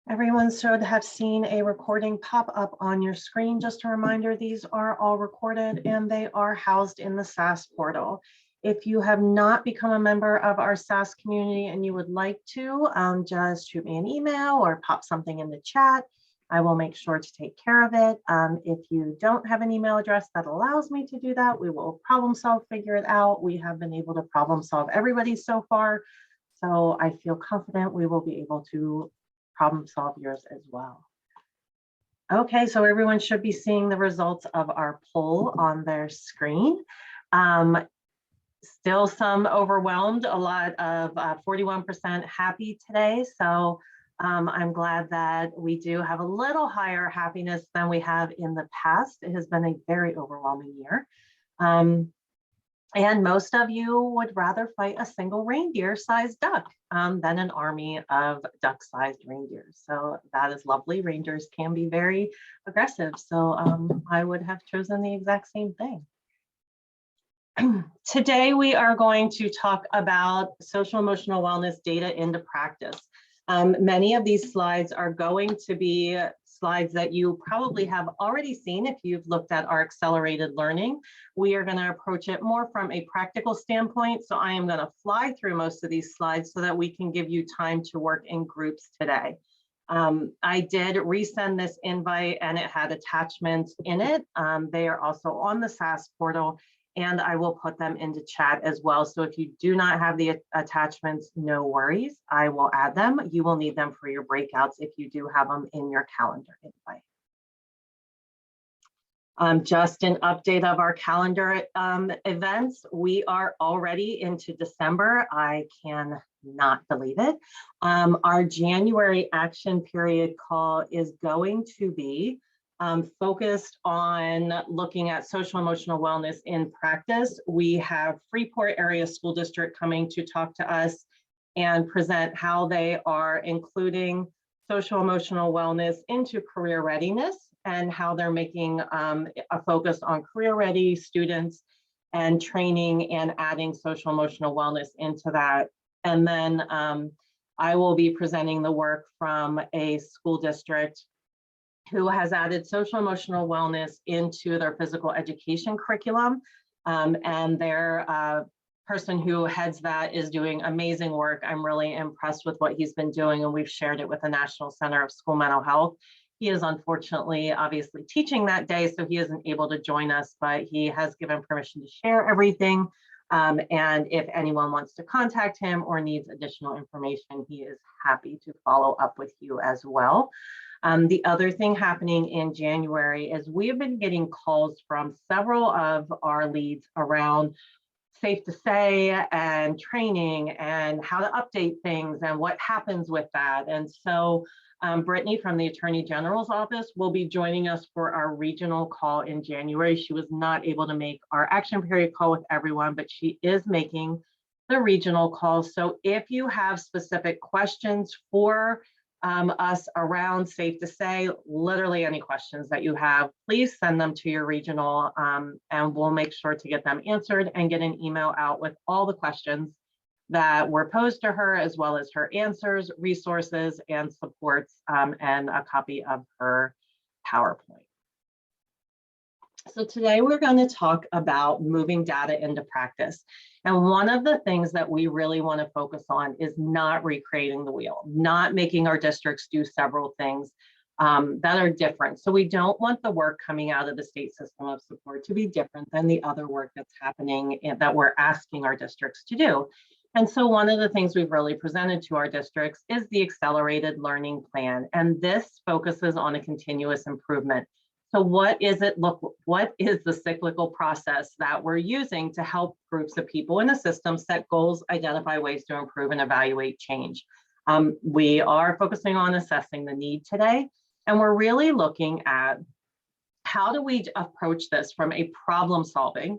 Everyone should have seen a recording pop up on your screen. Just a reminder, these are all recorded and they are housed in the SAS portal. If you have not become a member of our SAS community and you would like to, just shoot me an email or pop something in the chat. I will make sure to take care of it. If you don't have an email address that allows me to do that, we will problem solve, figure it out. We have been able to problem solve everybody so far. So I feel confident we will be able to problem solve yours as well. Okay, so everyone should be seeing the results of our poll on their screen. Still some overwhelmed, a lot of 41% happy today. So I'm glad that we do have a little higher happiness than we have in the past. It has been a very overwhelming year. And most of you would rather fight a single reindeer-sized duck than an army of duck-sized reindeers. So that is lovely. Reindeers can be very aggressive. So I would have chosen the exact same thing. Today, we are going to talk about social emotional wellness data into practice. Many of these slides are going to be slides that you probably have already seen if you've looked at our accelerated learning. We are going to approach it more from a practical standpoint. So I am going to fly through most of these slides so that we can give you time to work in groups today. I did resend this invite and it had attachments in it. They are also on the SAS portal, and I will put them into chat as well. So if you do not have the attachments, no worries. I will add them. You will need them for your breakouts if you do have them in your calendar invite. Just an update of our calendar events. We are already into December. I cannot believe it. Our January action period call is going to be focused on looking at social emotional wellness in practice. We have Freeport Area School District coming to talk to us and present how they are including social emotional wellness into career readiness and how they're making a focus on career ready students and training and adding social emotional wellness into that. And then I will be presenting the work from a school district who has added social emotional wellness into their physical education curriculum. And their person who heads that is doing amazing work. I'm really impressed with what he's been doing, and we've shared it with the National Center of School Mental Health. He is unfortunately obviously teaching that day, so he isn't able to join us, but he has given permission to share everything. And if anyone wants to contact him or needs additional information, he is happy to follow up with you as well. The other thing happening in January is we have been getting calls from several of our leads around safe to say and training and how to update things and what happens with that. And so Brittany from the Attorney General's office will be joining us for our regional call in January. She was not able to make our action period call with everyone, but she is making the regional call. So if you have specific questions for us around safe to say, literally any questions that you have, please send them to your regional and we'll make sure to get them answered and get an email out with all the questions that were posed to her, as well as her answers, resources, and supports, and a copy of her PowerPoint. So today we're going to talk about moving data into practice. And one of the things that we really want to focus on is not recreating the wheel, not making our districts do several things that are different. So we don't want the work coming out of the state system of support to be different than the other work that's happening and that we're asking our districts to do. And so one of the things we've really presented to our districts is the accelerated learning plan. And this focuses on a continuous improvement. So what is the cyclical process that we're using to help groups of people in a system set goals, identify ways to improve and evaluate change? We are focusing on assessing the need today, and we're really looking at how do we approach this from a problem solving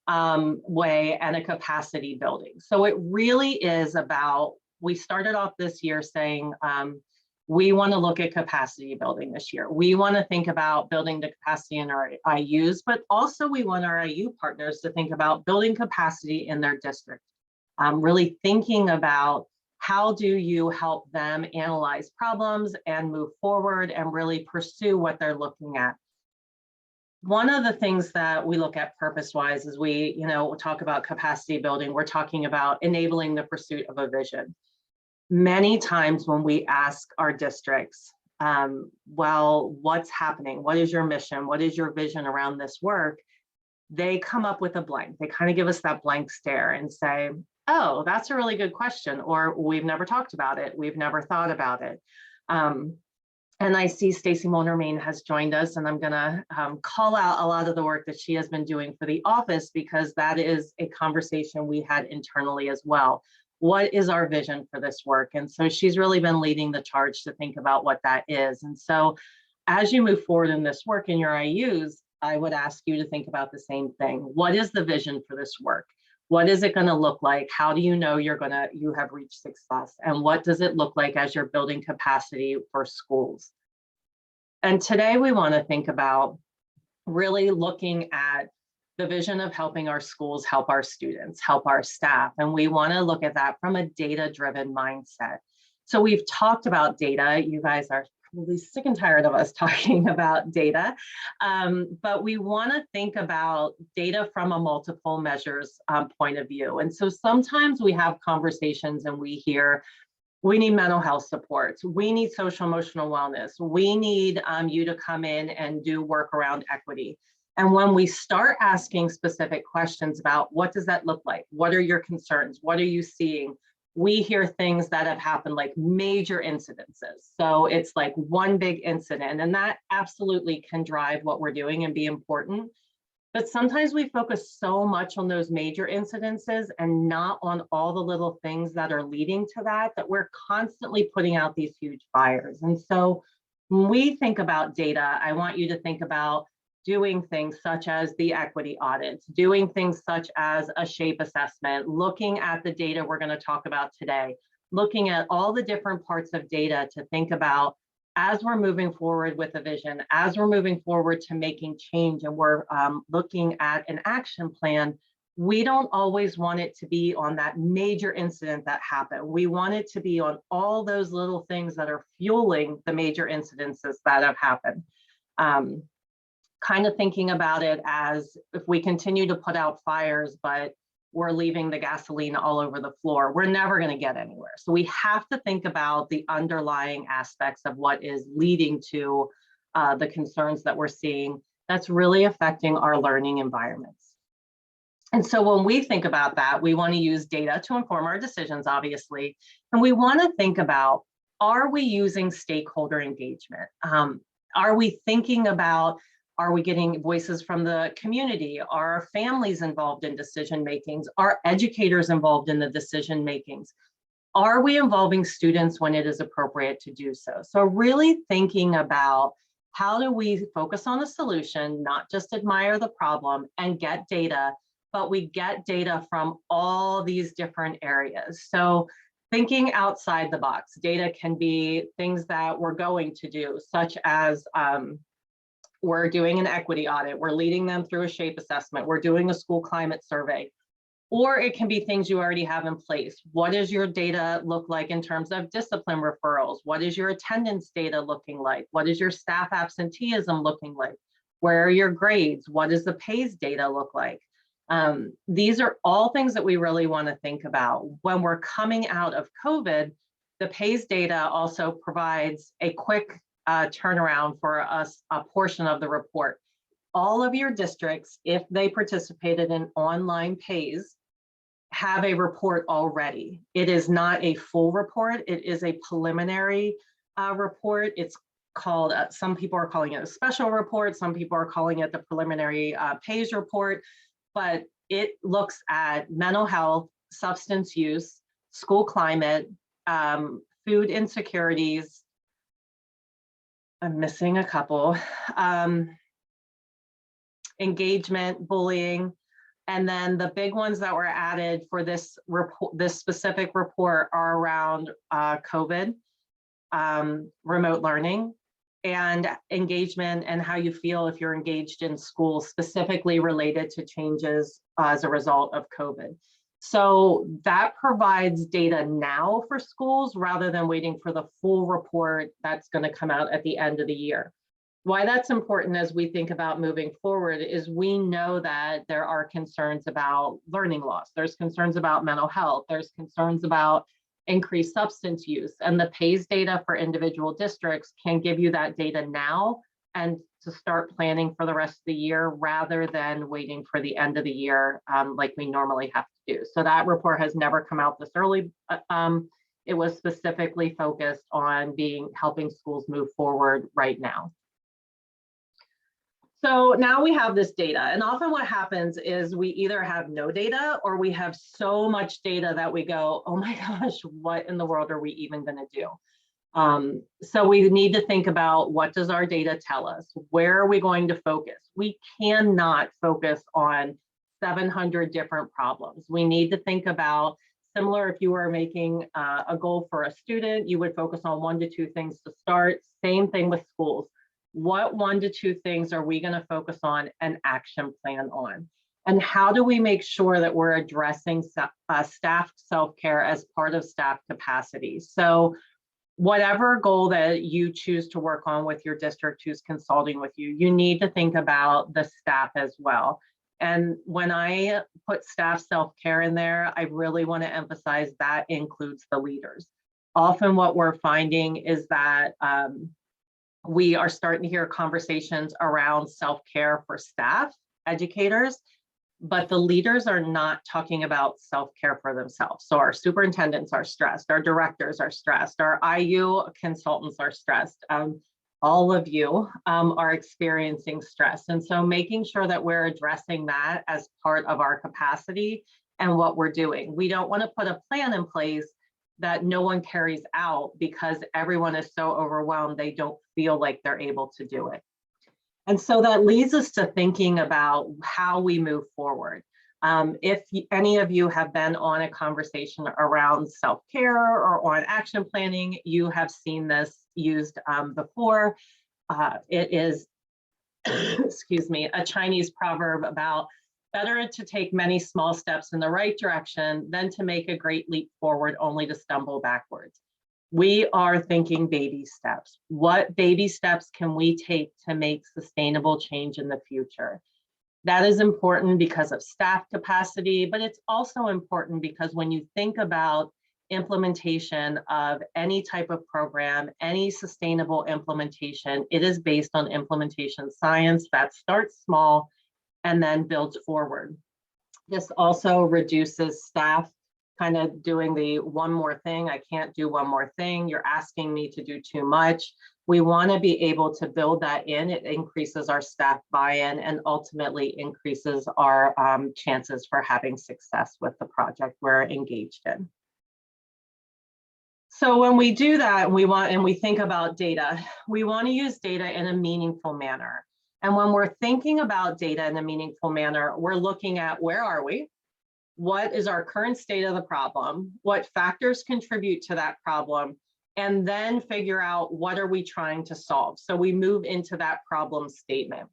way and a capacity building. So it really is about, we started off this year saying, we want to look at capacity building this year. We want to think about building the capacity in our IUs, but also we want our IU partners to think about building capacity in their district. Really thinking about how do you help them analyze problems and move forward and really pursue what they're looking at? One of the things that we look at purpose-wise is we, talk about capacity building. We're talking about enabling the pursuit of a vision. Many times when we ask our districts, well, what's happening? What is your mission? What is your vision around this work? They come up with a blank. They kind of give us that blank stare and say, oh, that's a really good question, or we've never talked about it. We've never thought about it. And I see Stacy Molnar-Main has joined us, and I'm gonna call out a lot of the work that she has been doing for the office, because that is a conversation we had internally as well. What is our vision for this work? And so she's really been leading the charge to think about what that is. And so as you move forward in this work in your IUs, I would ask you to think about the same thing. What is the vision for this work? What is it going to look like? How do you know you have reached success? And what does it look like as you're building capacity for schools? And today we want to think about really looking at the vision of helping our schools help our students, help our staff. And we want to look at that from a data-driven mindset. So we've talked about data. You guys are probably sick and tired of us talking about data, but we want to think about data from a multiple measures point of view. And so sometimes we have conversations and we hear, we need mental health supports, we need social emotional wellness, we need you to come in and do work around equity. And when we start asking specific questions about what does that look like? What are your concerns? What are you seeing? We hear things that have happened, like major incidences. So it's like one big incident, and that absolutely can drive what we're doing and be important. But sometimes we focus so much on those major incidences and not on all the little things that are leading to that we're constantly putting out these huge fires. And so when we think about data, I want you to think about doing things such as the equity audits, doing things such as a shape assessment, looking at the data we're going to talk about today, looking at all the different parts of data to think about as we're moving forward with a vision, as we're moving forward to making change and we're looking at an action plan. We don't always want it to be on that major incident that happened. We want it to be on all those little things that are fueling the major incidences that have happened. Kind of thinking about it as if we continue to put out fires, but we're leaving the gasoline all over the floor, we're never going to get anywhere. So we have to think about the underlying aspects of what is leading to the concerns that we're seeing that's really affecting our learning environments. And so when we think about that, we want to use data to inform our decisions, obviously. And we want to think about, are we using stakeholder engagement? Are we thinking about, are we getting voices from the community? Are families involved in decision makings? Are educators involved in the decision makings? Are we involving students when it is appropriate to do so? So really thinking about, how do we focus on a solution, not just admire the problem and get data, but we get data from all these different areas. So thinking outside the box, data can be things that we're going to do, such as we're doing an equity audit, we're leading them through a shape assessment, we're doing a school climate survey, or it can be things you already have in place. What does your data look like in terms of discipline referrals? What is your attendance data looking like? What is your staff absenteeism looking like? Where are your grades? What does the PAYS data look like? These are all things that we really want to think about. When we're coming out of COVID, the PAYS data also provides a quick turnaround for us, a portion of the report. All of your districts, if they participated in online PAYS, have a report already. It is not a full report. It is a preliminary report. It's called, some people are calling it a special report. Some people are calling it the preliminary PAYS report, but it looks at mental health, substance use, school climate, food insecurities. I'm missing a couple. Engagement, bullying, and then the big ones that were added for this report, this specific report, are around COVID, remote learning, and engagement, and how you feel if you're engaged in school, specifically related to changes as a result of COVID. So that provides data now for schools rather than waiting for the full report that's going to come out at the end of the year. Why that's important as we think about moving forward is we know that there are concerns about learning loss. There's concerns about mental health. There's concerns about increased substance use. And the PACE data for individual districts can give you that data now and to start planning for the rest of the year rather than waiting for the end of the year like we normally have to do. So that report has never come out this early. It was specifically focused on helping schools move forward right now. So now we have this data, and often what happens is we either have no data or we have so much data that we go, oh my gosh, what in the world are we even going to do? So we need to think about, what does our data tell us? Where are we going to focus? We cannot focus on 700 different problems. We need to think about, similar if you were making a goal for a student, you would focus on 1 to 2 things to start. Same thing with schools. What 1 to 2 things are we going to focus on an action plan on? And how do we make sure that we're addressing staff self-care as part of staff capacity? So whatever goal that you choose to work on with your district who's consulting with you, you need to think about the staff as well. And when I put staff self-care in there, I really want to emphasize that includes the leaders. Often what we're finding is that we are starting to hear conversations around self-care for staff, educators, but the leaders are not talking about self-care for themselves. So our superintendents are stressed, our directors are stressed, our IU consultants are stressed. All of you are experiencing stress. And so making sure that we're addressing that as part of our capacity and what we're doing. We don't want to put a plan in place that no one carries out because everyone is so overwhelmed they don't feel like they're able to do it. And so that leads us to thinking about how we move forward. If any of you have been on a conversation around self-care or on action planning, you have seen this used before. It is, excuse me, a Chinese proverb about better to take many small steps in the right direction than to make a great leap forward only to stumble backwards. We are thinking baby steps. What baby steps can we take to make sustainable change in the future? That is important because of staff capacity, but it's also important because when you think about implementation of any type of program, any sustainable implementation, it is based on implementation science that starts small and then builds forward. This also reduces staff kind of doing the one more thing. I can't do one more thing. You're asking me to do too much. We want to be able to build that in. It increases our staff buy-in and ultimately increases our chances for having success with the project we're engaged in. So when we do that, we think about data, we want to use data in a meaningful manner. And when we're thinking about data in a meaningful manner, we're looking at, where are we? What is our current state of the problem? What factors contribute to that problem? And then figure out, what are we trying to solve? So we move into that problem statement.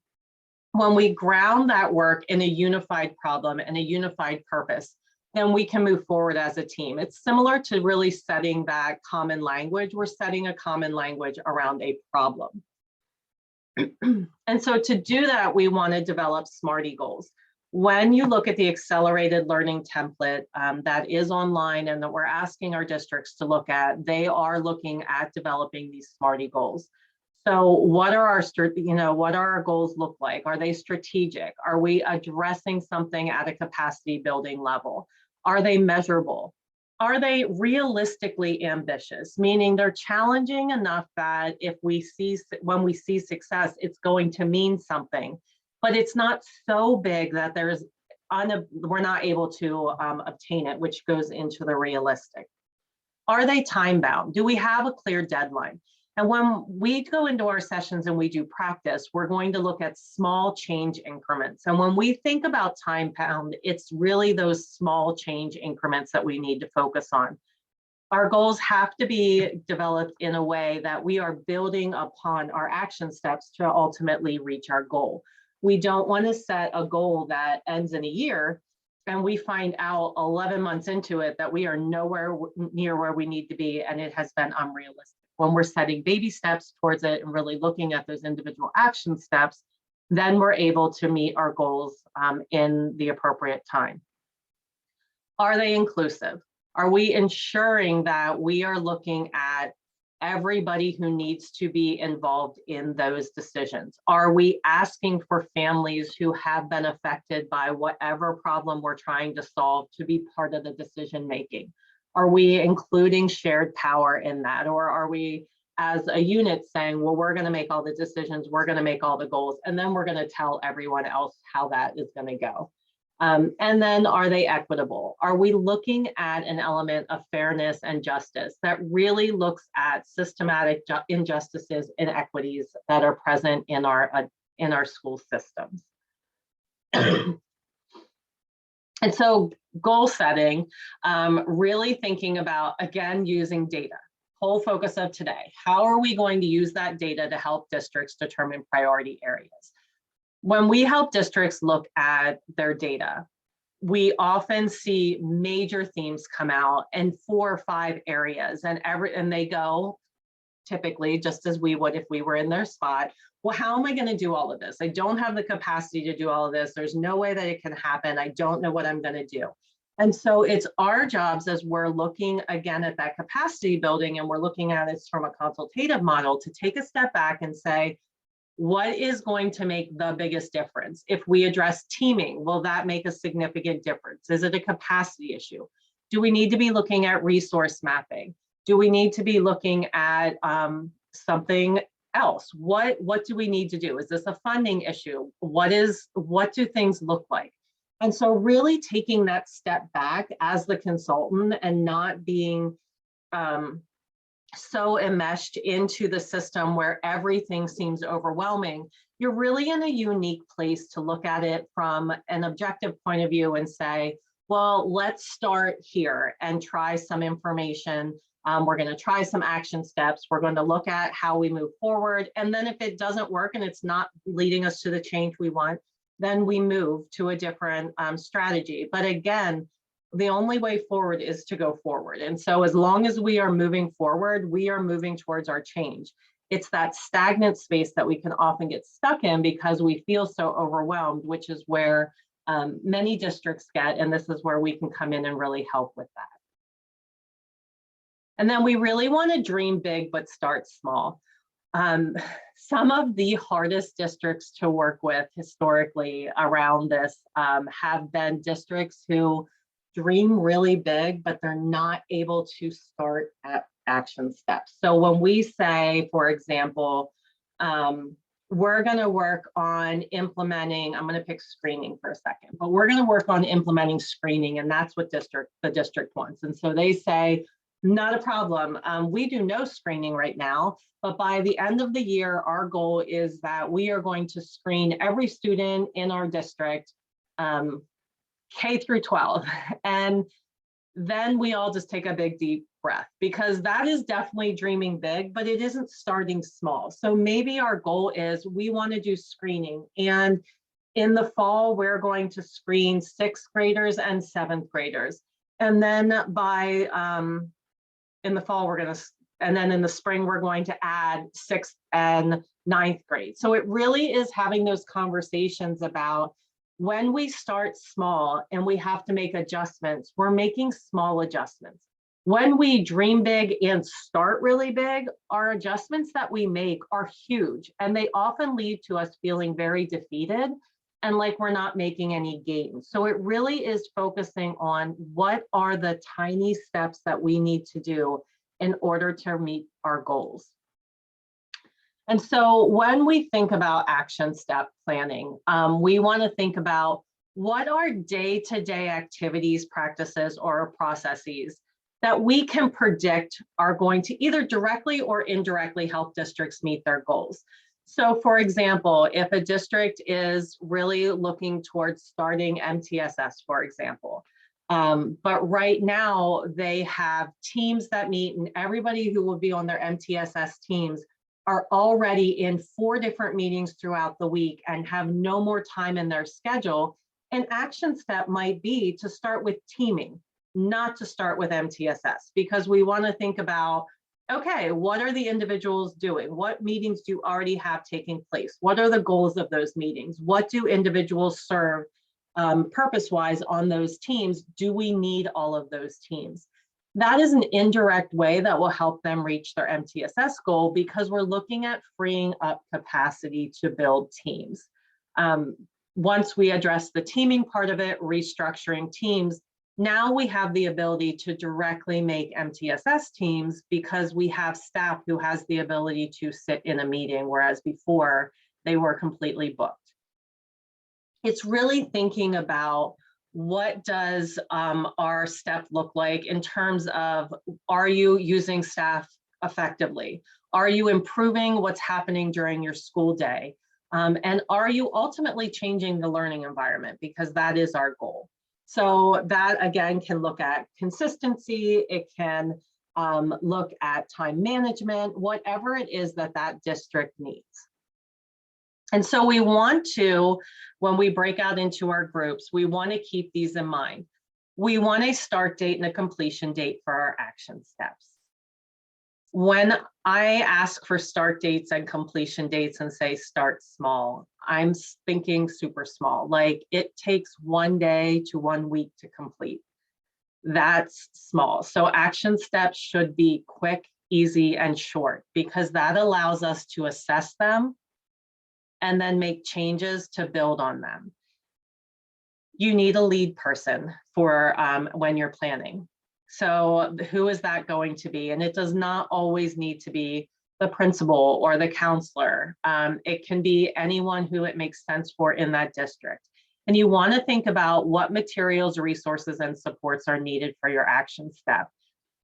When we ground that work in a unified problem and a unified purpose, then we can move forward as a team. It's similar to really setting that common language. We're setting a common language around a problem. And so to do that, we want to develop SMARTY goals. When you look at the accelerated learning template that is online and that we're asking our districts to look at, they are looking at developing these SMARTY goals. So what are our goals look like? Are they strategic? Are we addressing something at a capacity building level? Are they measurable? Are they realistically ambitious? Meaning they're challenging enough that when we see success, it's going to mean something, but it's not so big that we're not able to obtain it, which goes into the realistic. Are they time bound? Do we have a clear deadline? And when we go into our sessions and we do practice, we're going to look at small change increments. And when we think about time bound, it's really those small change increments that we need to focus on. Our goals have to be developed in a way that we are building upon our action steps to ultimately reach our goal. We don't want to set a goal that ends in a year and we find out 11 months into it that we are nowhere near where we need to be, and it has been unrealistic. When we're setting baby steps towards it and really looking at those individual action steps, then we're able to meet our goals in the appropriate time. Are they inclusive? Are we ensuring that we are looking at everybody who needs to be involved in those decisions? Are we asking for families who have been affected by whatever problem we're trying to solve to be part of the decision making? Are we including shared power in that? Or are we as a unit saying, well, we're going to make all the decisions, we're going to make all the goals, and then we're going to tell everyone else how that is going to go? And then are they equitable? Are we looking at an element of fairness and justice that really looks at systematic injustices and inequities that are present in our school systems? And so goal setting, really thinking about, again, using data. Whole focus of today. How are we going to use that data to help districts determine priority areas? When we help districts look at their data, we often see major themes come out in 4 or 5 areas, and they go typically just as we would if we were in their spot. Well, how am I going to do all of this? I don't have the capacity to do all of this. There's no way that it can happen. I don't know what I'm going to do. And so it's our jobs, as we're looking again at that capacity building, and we're looking at it from a consultative model, to take a step back and say, what is going to make the biggest difference? If we address teaming, will that make a significant difference? Is it a capacity issue? Do we need to be looking at resource mapping? Do we need to be looking at something else? What do we need to do? Is this a funding issue? What do things look like? And so really taking that step back as the consultant and not being so enmeshed into the system where everything seems overwhelming, you're really in a unique place to look at it from an objective point of view and say, well, let's start here and try some information. We're going to try some action steps. We're going to look at how we move forward. And then if it doesn't work and it's not leading us to the change we want, then we move to a different strategy. But again, the only way forward is to go forward. And so as long as we are moving forward, we are moving towards our change. It's that stagnant space that we can often get stuck in because we feel so overwhelmed, which is where many districts get, and this is where we can come in and really help with that. And then we really want to dream big, but start small. Some of the hardest districts to work with historically around this have been districts who dream really big, but they're not able to start at action steps. So when we say, for example, we're going to work on implementing, I'm going to pick screening for a second, but we're going to work on implementing screening, and that's what the district wants. And so they say, not a problem. We do no screening right now, but by the end of the year, our goal is that we are going to screen every student in our district, K through 12. And then we all just take a big deep breath, because that is definitely dreaming big, but it isn't starting small. So maybe our goal is we want to do screening, and in the fall, we're going to screen 6th graders and 7th graders. And then in the fall, and then in the spring, we're going to add 6th and 9th grade. So it really is having those conversations about, when we start small and we have to make adjustments, we're making small adjustments. When we dream big and start really big, our adjustments that we make are huge, and they often lead to us feeling very defeated and like we're not making any gains. So it really is focusing on what are the tiny steps that we need to do in order to meet our goals. And so when we think about action step planning, we want to think about what are day-to-day activities, practices, or processes that we can predict are going to either directly or indirectly help districts meet their goals. So for example, if a district is really looking towards starting MTSS, for example, but right now they have teams that meet, and everybody who will be on their MTSS teams are already in 4 different meetings throughout the week and have no more time in their schedule. An action step might be to start with teaming, not to start with MTSS, because we want to think about, okay, what are the individuals doing? What meetings do you already have taking place? What are the goals of those meetings? What do individuals serve purpose-wise on those teams? Do we need all of those teams? That is an indirect way that will help them reach their MTSS goal, because we're looking at freeing up capacity to build teams. Once we address the teaming part of it, restructuring teams, now we have the ability to directly make MTSS teams, because we have staff who has the ability to sit in a meeting, whereas before they were completely booked. It's really thinking about, what does our step look like in terms of, are you using staff effectively? Are you improving what's happening during your school day? And are you ultimately changing the learning environment? Because that is our goal. So that, again, can look at consistency. It can look at time management, whatever it is that that district needs. And so we want to, when we break out into our groups, we want to keep these in mind. We want a start date and a completion date for our action steps. When I ask for start dates and completion dates and say start small, I'm thinking super small, like it takes 1 day to 1 week to complete. That's small. So action steps should be quick, easy, and short, because that allows us to assess them and then make changes to build on them. You need a lead person for when you're planning. So who is that going to be? And it does not always need to be the principal or the counselor. It can be anyone who it makes sense for in that district. And you want to think about what materials, resources, and supports are needed for your action step.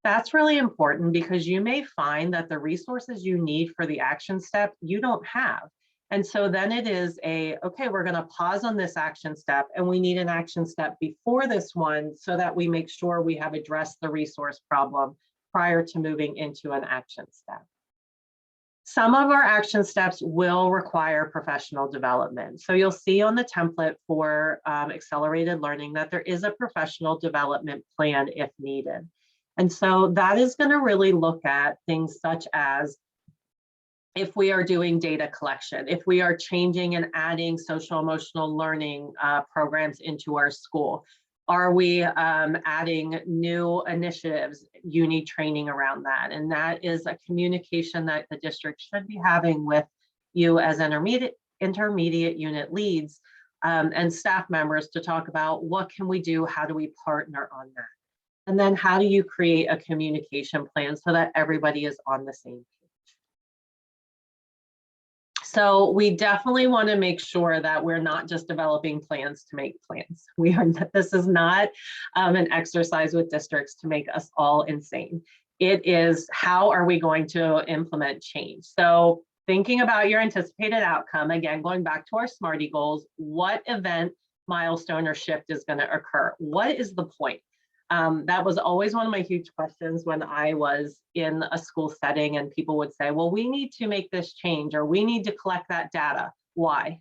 That's really important, because you may find that the resources you need for the action step, you don't have. And so then it is okay, we're going to pause on this action step, and we need an action step before this one, so that we make sure we have addressed the resource problem prior to moving into an action step. Some of our action steps will require professional development. So you'll see on the template for accelerated learning that there is a professional development plan if needed. And so that is going to really look at things such as, if we are doing data collection, if we are changing and adding social emotional learning programs into our school, are we adding new initiatives? You need training around that. And that is a communication that the district should be having with you as intermediate unit leads and staff members, to talk about, what can we do? How do we partner on that? And then how do you create a communication plan so that everybody is on the same page? So we definitely want to make sure that we're not just developing plans to make plans. This is not an exercise with districts to make us all insane. It is, how are we going to implement change? So thinking about your anticipated outcome, again, going back to our SMARTY goals, what event, milestone, or shift is going to occur? What is the point? That was always one of my huge questions when I was in a school setting, and people would say, well, we need to make this change, or we need to collect that data. Why?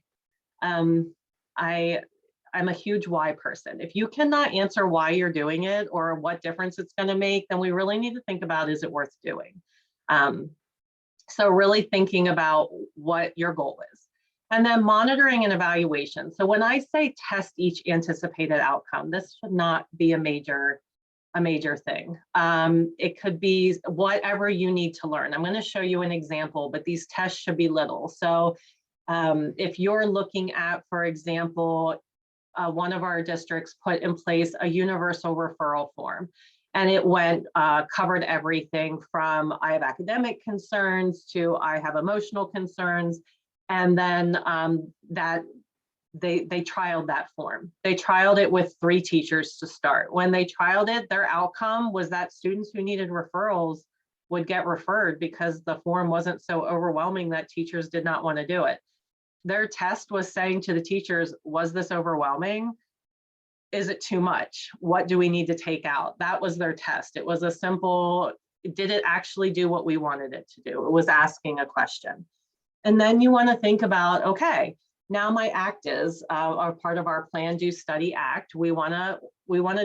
I'm a huge why person. If you cannot answer why you're doing it or what difference it's going to make, then we really need to think about, is it worth doing? So really thinking about what your goal is. And then monitoring and evaluation. So when I say test each anticipated outcome, this should not be a major thing. It could be whatever you need to learn. I'm going to show you an example, but these tests should be little. So if you're looking at, for example, one of our districts put in place a universal referral form, and it covered everything from, I have academic concerns to I have emotional concerns. And then they trialed that form. They trialed it with 3 teachers to start. When they trialed it, their outcome was that students who needed referrals would get referred, because the form wasn't so overwhelming that teachers did not want to do it. Their test was saying to the teachers, was this overwhelming? Is it too much? What do we need to take out? That was their test. It was a simple, did it actually do what we wanted it to do? It was asking a question. And then you want to think about, okay, Now my act is, are part of our plan, do, study, act. We wanna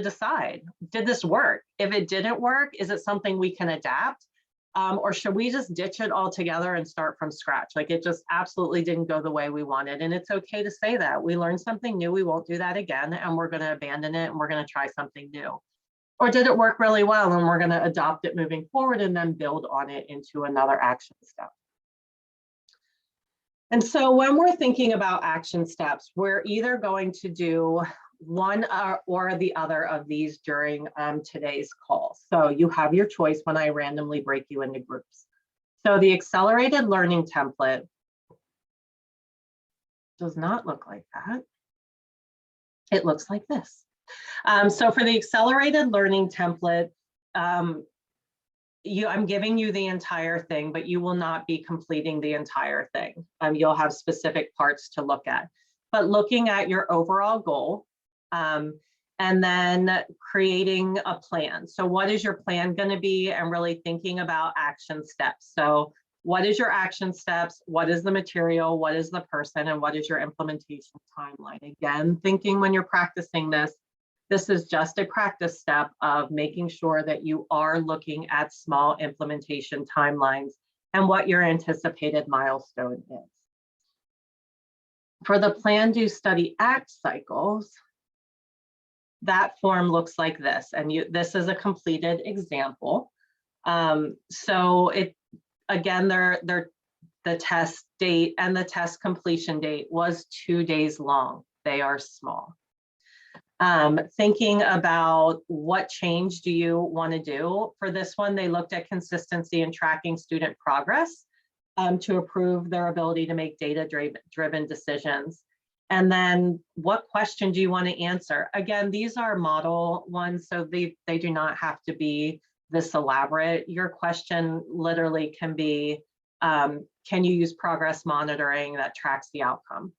decide, did this work? If it didn't work, is it something we can adapt? Or should we just ditch it all together and start from scratch? Like it just absolutely didn't go the way we wanted. And it's okay to say that. We learned something new, we won't do that again, and we're gonna abandon it and we're gonna try something new. Or did it work really well and we're gonna adopt it moving forward and then build on it into another action step. And so when we're thinking about action steps, we're either going to do one or the other of these during today's call. So you have your choice when I randomly break you into groups. So the accelerated learning template does not look like that. It looks like this. So for the accelerated learning template, I'm giving you the entire thing, but you will not be completing the entire thing. You'll have specific parts to look at, but looking at your overall goal, and then creating a plan. So what is your plan going to be, and really thinking about action steps. So what is your action steps? What is the material? What is the person? And what is your implementation timeline? Again, thinking when you're practicing this, this is just a practice step of making sure that you are looking at small implementation timelines and what your anticipated milestone is. For the plan, do, study, act cycles, that form looks like this. And this is a completed example. So again, the test date and the test completion date was 2 days long. They are small. Thinking about what change do you want to do. For this one, they looked at consistency and tracking student progress to improve their ability to make data-driven decisions. And then what question do you want to answer? Again, these are model ones, so they do not have to be this elaborate. Your question literally can be, can you use progress monitoring that tracks the outcome?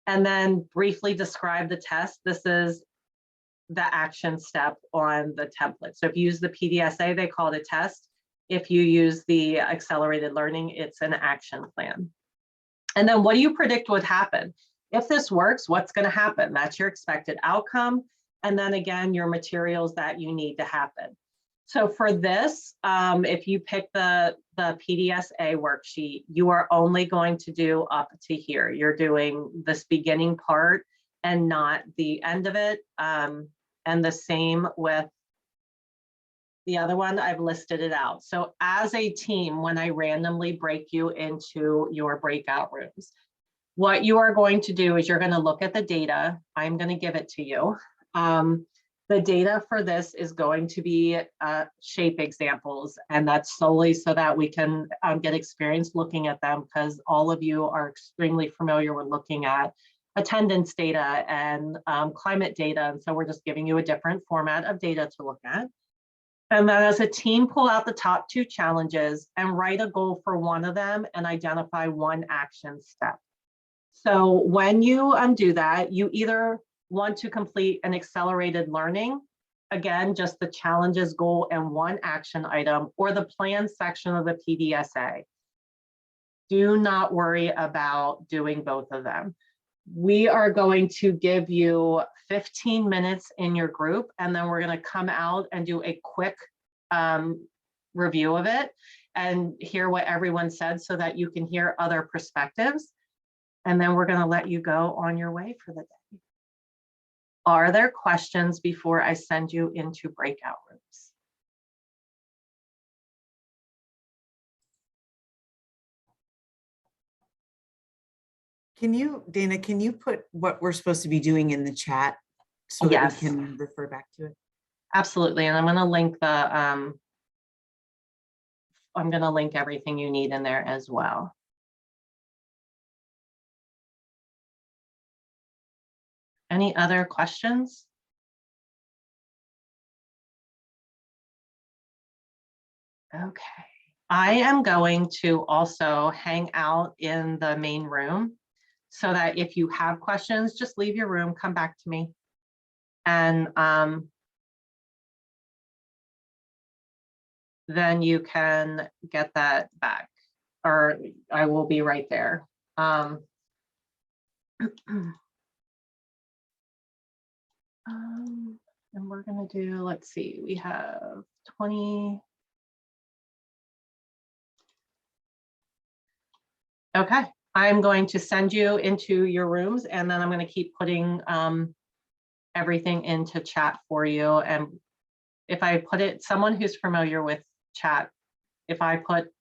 And then briefly describe the test. This is the action step on the template. So if you use the PDSA, they call it a test. If you use the accelerated learning, it's an action plan. And then what do you predict would happen? If this works, what's going to happen? That's your expected outcome. And then again, your materials that you need to happen. So for this, if you pick the PDSA worksheet, you are only going to do up to here. You're doing this beginning part and not the end of it. And the same with the other one, I've listed it out. So as a team, when I randomly break you into your breakout rooms, what you are going to do is you're going to look at the data. I'm going to give it to you. The data for this is going to be shape examples, and that's solely so that we can get experience looking at them, because all of you are extremely familiar with looking at attendance data and climate data. And so we're just giving you a different format of data to look at. And then as a team, pull out the top 2 challenges and write a goal for one of them and identify one action step. So when you do that, you either want to complete an accelerated learning, again, just the challenges, goal, and one action item, or the plan section of the PDSA. Do not worry about doing both of them. We are going to give you 15 minutes in your group, and then we're going to come out and do a quick review of it and hear what everyone said so that you can hear other perspectives. And then we're going to let you go on your way for the day. Are there questions before I send you into breakout rooms? Can you, Dana, can you put what we're supposed to be doing in the chat so that Yes, we can refer back to it? Absolutely. And I'm going to link the, I'm going to link everything you need in there as well. Any other questions? Okay. I am going to also hang out in the main room so that if you have questions, just leave your room, come back to me. And then you can get that back, or I will be right there. And we're gonna do, let's see, we have 20. Okay, I'm going to send you into your rooms, and then I'm going to keep putting everything into chat for you. And if I put it, someone who's familiar with chat, if I put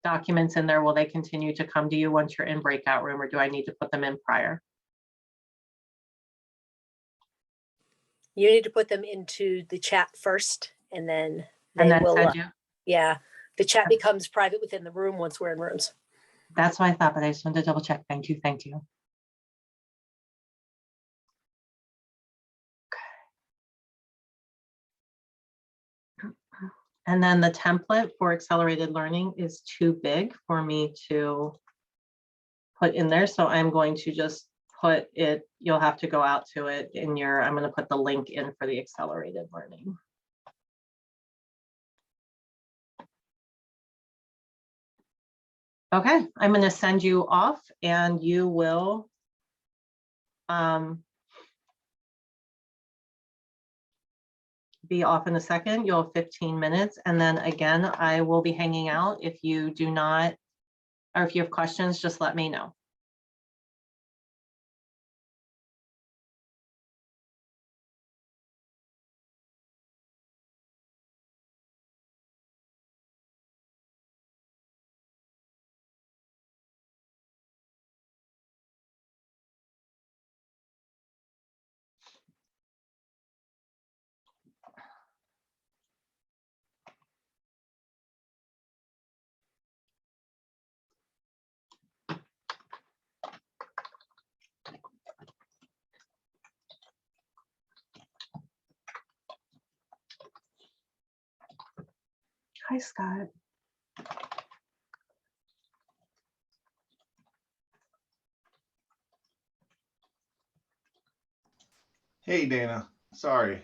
documents in there, will they continue to come to you once you're in breakout room, or do I need to put them in prior? You need to put them into the chat first, and then they And then will. send you? Yeah, the chat becomes private within the room once we're in rooms. That's what I thought, but I just wanted to double check. Thank you. Thank you. And then the template for accelerated learning is too big for me to put in there. So I'm going to just put it, you'll have to go out to it in your, I'm going to put the link in for the accelerated learning. Okay, I'm going to send you off, and you will be off in a second. You'll have 15 minutes. And then again, I will be hanging out. If you do not, or if you have questions, just let me know. Hi, Scott. Hey, Dana. Sorry. A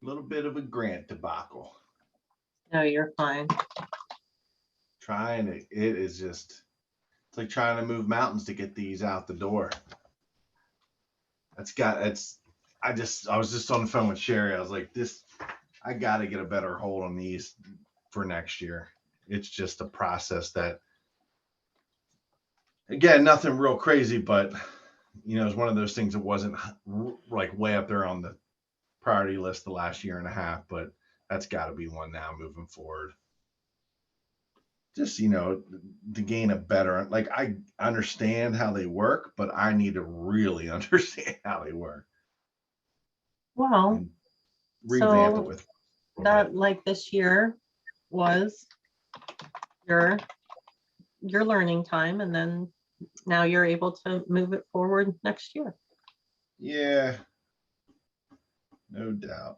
little bit of a grant debacle. No, you're fine. It is just, it's like trying to move mountains to get these out the door. I was just on the phone with Sherry. I was like, I got to get a better hold on these for next year. It's just a process that, again, nothing real crazy, but it's one of those things that wasn't like way up there on the priority list the last year and a half, but that's got to be one now moving forward. Just, to gain a better, like, I understand how they work, but I need to really understand how they work. Well, Revamp so it with that, like, this year was your learning time, and then now you're able to move it forward next year. Yeah, no doubt.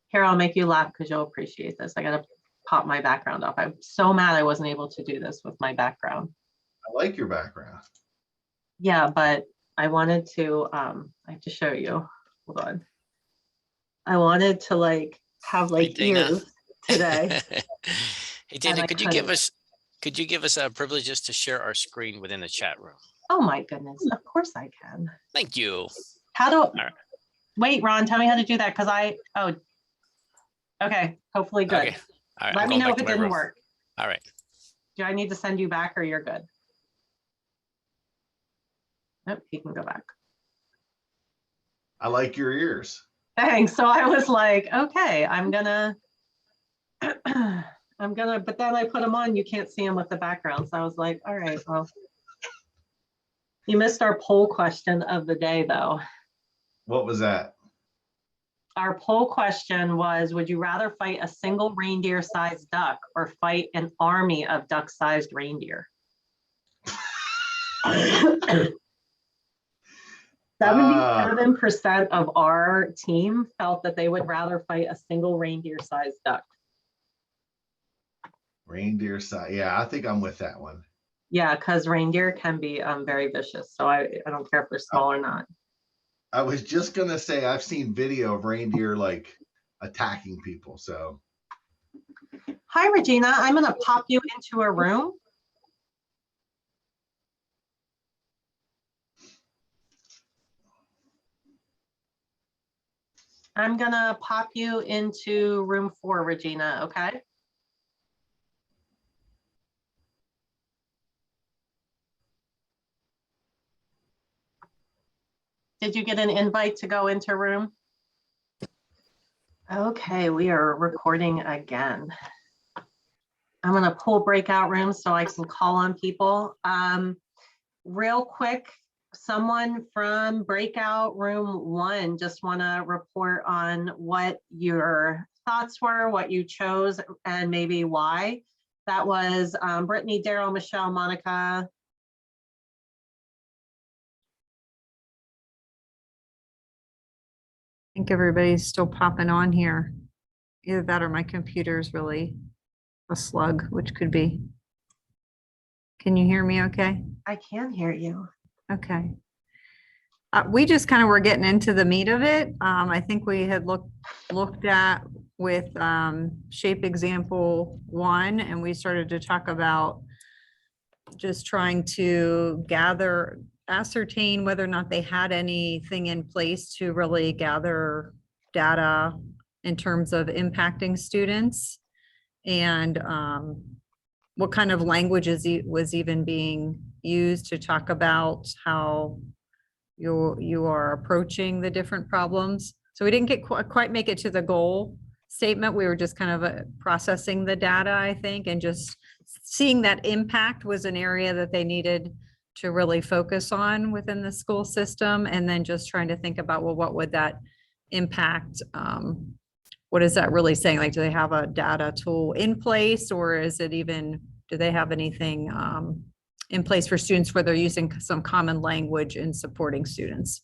Here, I'll make you laugh because you'll appreciate this. I gotta pop my background off. I'm so mad I wasn't able to do this with my background. I like your background. Yeah, but I wanted to, I have to show you. Hold on. I wanted to have Hey, Dana. ears today. Hey, Dana, could you give us privileges to share our screen within the chat room? Oh my goodness, of course I can. Thank you. How do, right. Wait, Ron, tell me how to do that, because okay, hopefully good. Okay. All right. Let me know if it didn't work. All right. Do I need to send you back, or you're good? Nope, he can go back. I like your ears. Thanks. So I was like, okay, I'm gonna, but then I put them on, you can't see them with the background. So I was like, all right, well. You missed our poll question of the day, though. What was that? Our poll question was, would you rather fight a single reindeer-sized duck or fight an army of duck-sized reindeer? 77% of our team felt that they would rather fight a single reindeer-sized duck. Reindeer size. Yeah, I think I'm with that one. Yeah, because reindeer can be very vicious. So I don't care if they're small or not. I was just going to say, I've seen video of reindeer attacking people. So. Hi, Regina. I'm going to pop you into a room. I'm gonna pop you into room 4, Regina, okay? Did you get an invite to go into room? Okay, we are recording again. I'm gonna pull breakout rooms so I can call on people. Real quick, someone from breakout room 1 just wanna report on what your thoughts were, what you chose, and maybe why. That was Brittany, Daryl, Michelle, Monica. I think everybody's still popping on here. Either that or my computer's really a slug, which could be. Can you hear me okay? I can hear you. Okay. We just kind of were getting into the meat of it. I think we had looked at with shape example 1, and we started to talk about just trying to ascertain whether or not they had anything in place to really gather data in terms of impacting students, and what kind of language was even being used to talk about how you are approaching the different problems. So we didn't get quite make it to the goal statement. We were just kind of processing the data, I think, and just seeing that impact was an area that they needed to really focus on within the school system. And then just trying to think about, well, what would that impact? What is that really saying? Like, do they have a data tool in place, or is it even, do they have anything in place for students where they're using some common language in supporting students?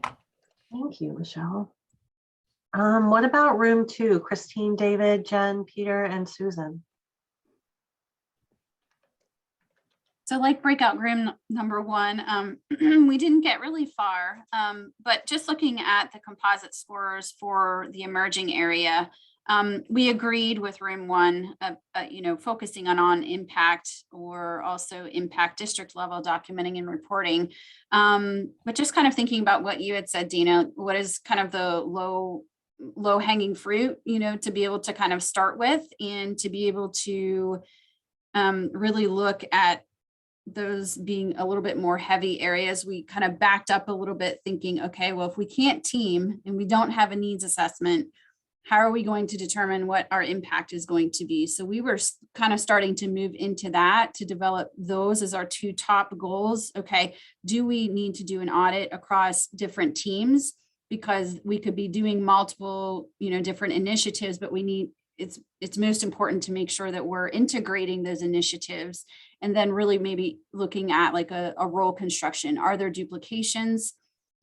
Thank you, Michelle. What about room 2? Christine, David, Jen, Peter, and Susan. So like breakout room number 1, we didn't get really far, but just looking at the composite scores for the emerging area, we agreed with room 1, focusing on impact, or also impact district level documenting and reporting. But just kind of thinking about what you had said, Dina, what is kind of the low hanging fruit, to be able to kind of start with, and to be able to really look at those being a little bit more heavy areas. We kind of backed up a little bit thinking, okay, well, if we can't team and we don't have a needs assessment, how are we going to determine what our impact is going to be? So we were kind of starting to move into that, to develop those as our 2 top goals. Okay, do we need to do an audit across different teams? Because we could be doing multiple, different initiatives, but it's most important to make sure that we're integrating those initiatives, and then really maybe looking at like a role construction. Are there duplications?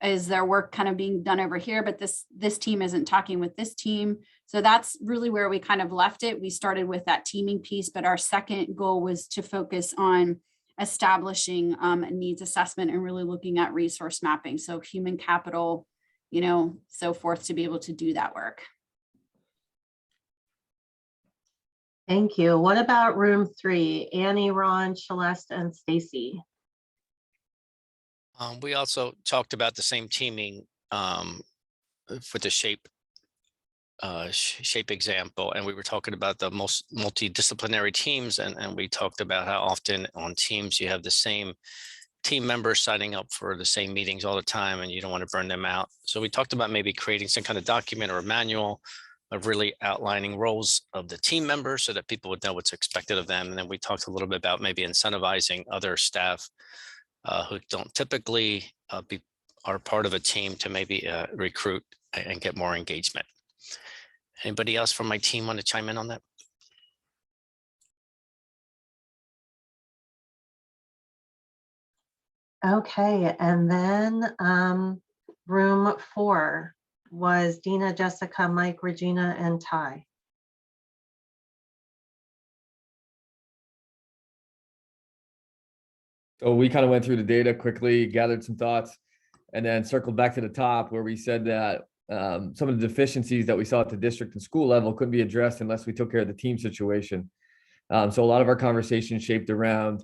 Is there work kind of being done over here, but this team isn't talking with this team? So that's really where we kind of left it. We started with that teaming piece, but our second goal was to focus on establishing a needs assessment and really looking at resource mapping. So human capital, so forth, to be able to do that work. Thank you. What about room 3? Annie, Ron, Celeste, and Stacy. We also talked about the same teaming for the shape example, and we were talking about the most multidisciplinary teams, and we talked about how often on teams you have the same team members signing up for the same meetings all the time, and you don't want to burn them out. So we talked about maybe creating some kind of document or a manual of really outlining roles of the team members so that people would know what's expected of them. And then we talked a little bit about maybe incentivizing other staff who don't typically are part of a team to maybe recruit and get more engagement. Anybody else from my team want to chime in on that? Okay, and then room 4 was Dina, Jessica, Mike, Regina, and Ty. So we kind of went through the data quickly, gathered some thoughts, and then circled back to the top where we said that some of the deficiencies that we saw at the district and school level couldn't be addressed unless we took care of the team situation. So a lot of our conversation shaped around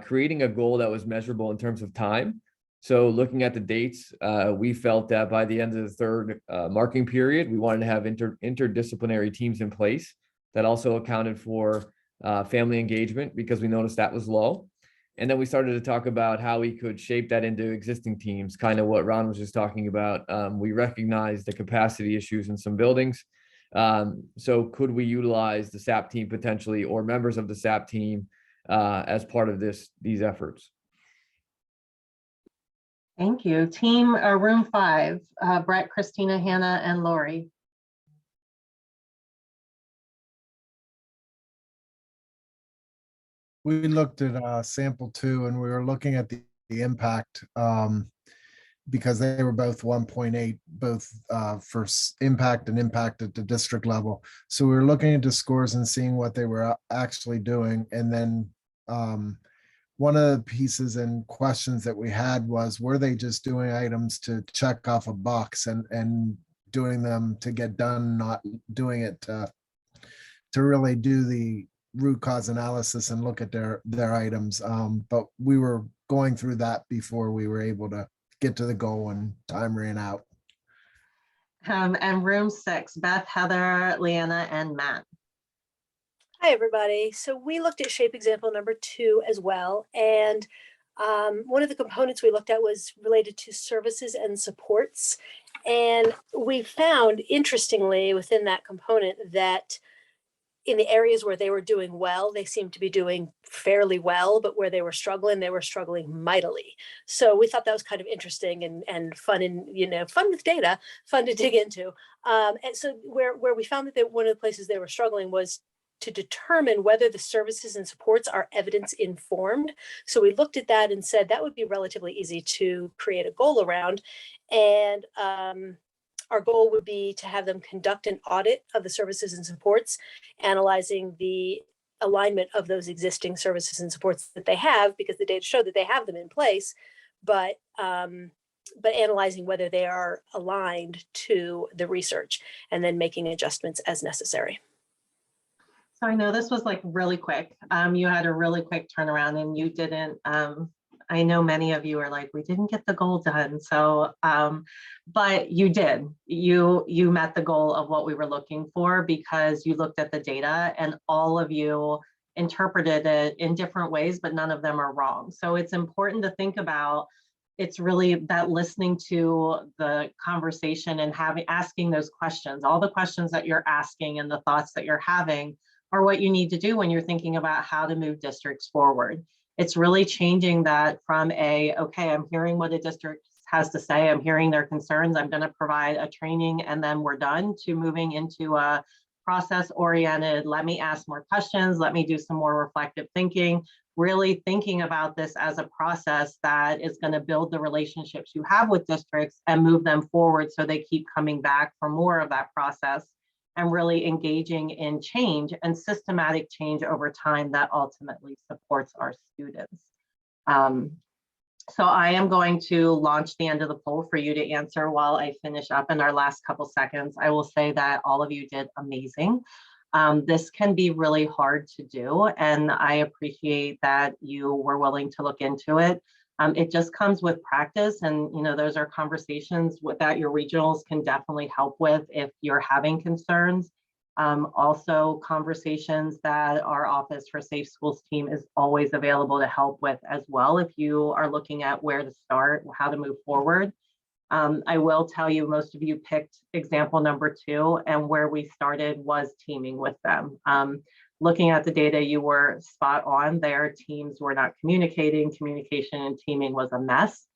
creating a goal that was measurable in terms of time, So looking at the dates, we felt that by the end of the third marking period, we wanted to have interdisciplinary teams in place. That also accounted for family engagement because we noticed that was low. And then we started to talk about how we could shape that into existing teams, kind of what Ron was just talking about. We recognized the capacity issues in some buildings. So could we utilize the SAP team potentially, or members of the SAP team as part of these efforts? Thank you. Team room 5, Brett, Christina, Hannah, and Lori. We looked at sample 2 and we were looking at the impact because they were both 1.8, both for impact and impact at the district level. So we were looking at the scores and seeing what they were actually doing. And then one of the pieces and questions that we had was, were they just doing items to check off a box and doing them to get done, not doing it to really do the root cause analysis and look at their items. But we were going through that before we were able to get to the goal and time ran out. And room 6, Beth, Heather, Leanna, and Matt. Hi, everybody. So we looked at shape example number 2 as well. And one of the components we looked at was related to services and supports. And we found, interestingly, within that component that in the areas where they were doing well, they seemed to be doing fairly well, but where they were struggling mightily. So we thought that was kind of interesting and fun, and fun with data, fun to dig into. And so where we found that one of the places they were struggling was to determine whether the services and supports are evidence informed. So we looked at that and said that would be relatively easy to create a goal around. And our goal would be to have them conduct an audit of the services and supports, analyzing the alignment of those existing services and supports that they have, because the data show that they have them in place, but analyzing whether they are aligned to the research and then making adjustments as necessary. So I know this was like really quick. You had a really quick turnaround and you didn't, I know many of you are like, we didn't get the goal done. So, but you did, you met the goal of what we were looking for because you looked at the data and all of you interpreted it in different ways, but none of them are wrong. So it's important to think about, it's really that listening to the conversation and asking those questions, all the questions that you're asking and the thoughts that you're having are what you need to do when you're thinking about how to move districts forward. It's really changing that from okay, I'm hearing what a district has to say, I'm hearing their concerns, I'm going to provide a training and then we're done, to moving into a process-oriented, let me ask more questions, let me do some more reflective thinking, really thinking about this as a process that is going to build the relationships you have with districts and move them forward so they keep coming back for more of that process, and really engaging in change and systematic change over time that ultimately supports our students. So I am going to launch the end of the poll for you to answer while I finish up in our last couple seconds. I will say that all of you did amazing. This can be really hard to do, and I appreciate that you were willing to look into it. It just comes with practice, and those are conversations that your regionals can definitely help with if you're having concerns. Also, conversations that our Office for Safe Schools team is always available to help with as well if you are looking at where to start, how to move forward. I will tell you, most of you picked example number 2, and where we started was teaming with them. Looking at the data, you were spot on. Their teams were not communicating. Communication and teaming was a mess.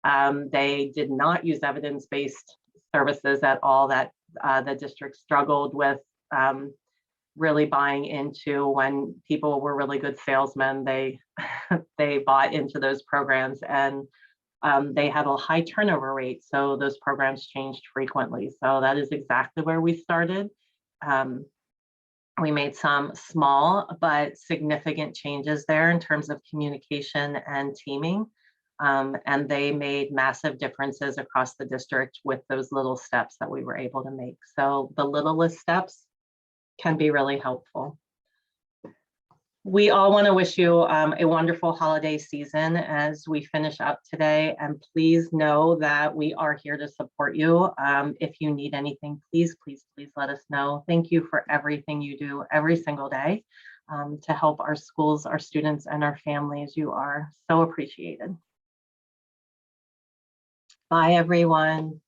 They did not use evidence-based services at all. That the district struggled with really buying into. When people were really good salesmen, they bought into those programs, and they had a high turnover rate. So those programs changed frequently. So that is exactly where we started. We made some small but significant changes there in terms of communication and teaming. And they made massive differences across the district with those little steps that we were able to make. So the littlest steps can be really helpful. We all want to wish you a wonderful holiday season as we finish up today. And please know that we are here to support you. If you need anything, please, please, please let us know. Thank you for everything you do every single day to help our schools, our students, and our families. You are so appreciated. Bye, everyone.